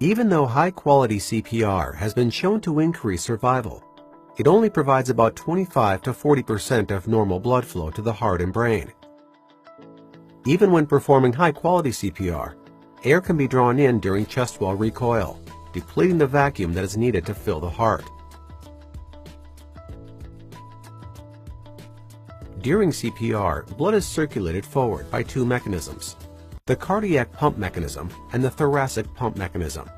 Even though high-quality CPR has been shown to increase survival, it only provides about 25 to 40% of normal blood flow to the heart and brain. Even when performing high-quality CPR, air can be drawn in during chest wall recoil, depleting the vacuum that is needed to fill the heart. During CPR, blood is circulated forward by two mechanisms: the cardiac pump mechanism and the thoracic pump mechanism.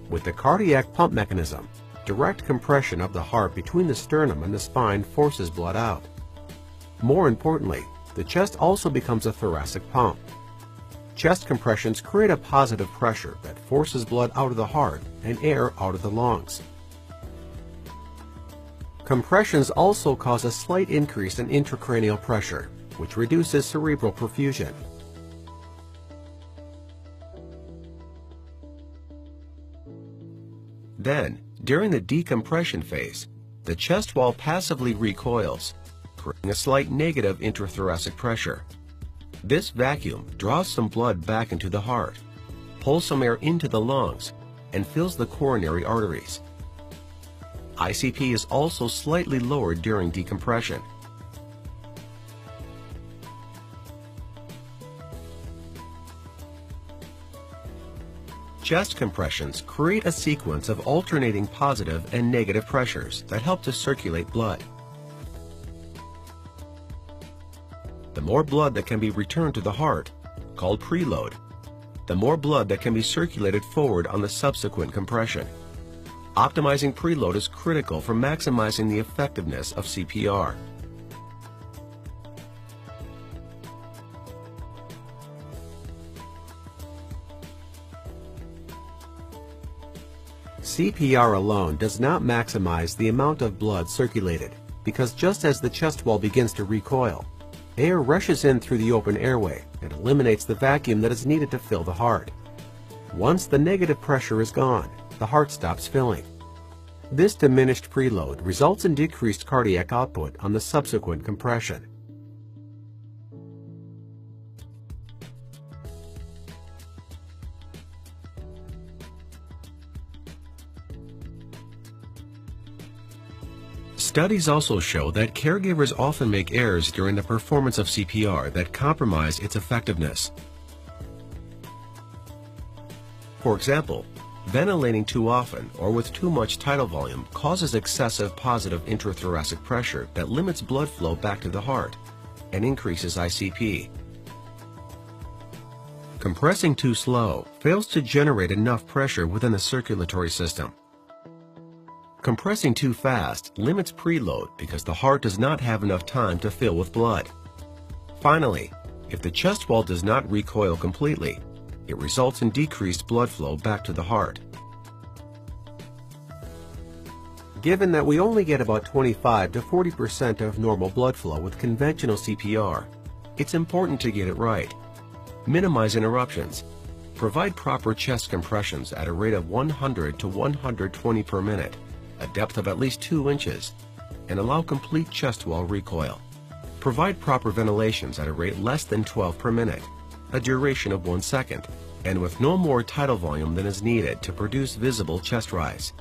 With the cardiac pump mechanism, direct compression of the heart between the sternum and the spine forces blood out. More importantly, the chest also becomes a thoracic pump. Chest compressions create a positive pressure that forces blood out of the heart and air out of the lungs. Compressions also cause a slight increase in intracranial pressure, which reduces cerebral perfusion. Then, during the decompression phase, the chest wall passively recoils, creating a slight negative intrathoracic pressure. This vacuum draws some blood back into the heart, pulls some air into the lungs, and fills the coronary arteries. ICP is also slightly lowered during decompression. Chest compressions create a sequence of alternating positive and negative pressures that help to circulate blood. The more blood that can be returned to the heart, called preload, the more blood that can be circulated forward on the subsequent compression. Optimizing preload is critical for maximizing the effectiveness of CPR. CPR alone does not maximize the amount of blood circulated, because just as the chest wall begins to recoil, air rushes in through the open airway and eliminates the vacuum that is needed to fill the heart. Once the negative pressure is gone, the heart stops filling. This diminished preload results in decreased cardiac output on the subsequent compression. Studies also show that caregivers often make errors during the performance of CPR that compromise its effectiveness. For example, ventilating too often or with too much tidal volume causes excessive positive intrathoracic pressure that limits blood flow back to the heart and increases ICP. Compressing too slow fails to generate enough pressure within the circulatory system. Compressing too fast limits preload because the heart does not have enough time to fill with blood. Finally, if the chest wall does not recoil completely, it results in decreased blood flow back to the heart. Given that we only get about 25 to 40% of normal blood flow with conventional CPR, it's important to get it right. Minimize interruptions. Provide proper chest compressions at a rate of 100 to 120 per minute, a depth of at least 2 inches, and allow complete chest wall recoil. Provide proper ventilations at a rate less than 12 per minute, a duration of 1 second, and with no more tidal volume than is needed to produce visible chest rise.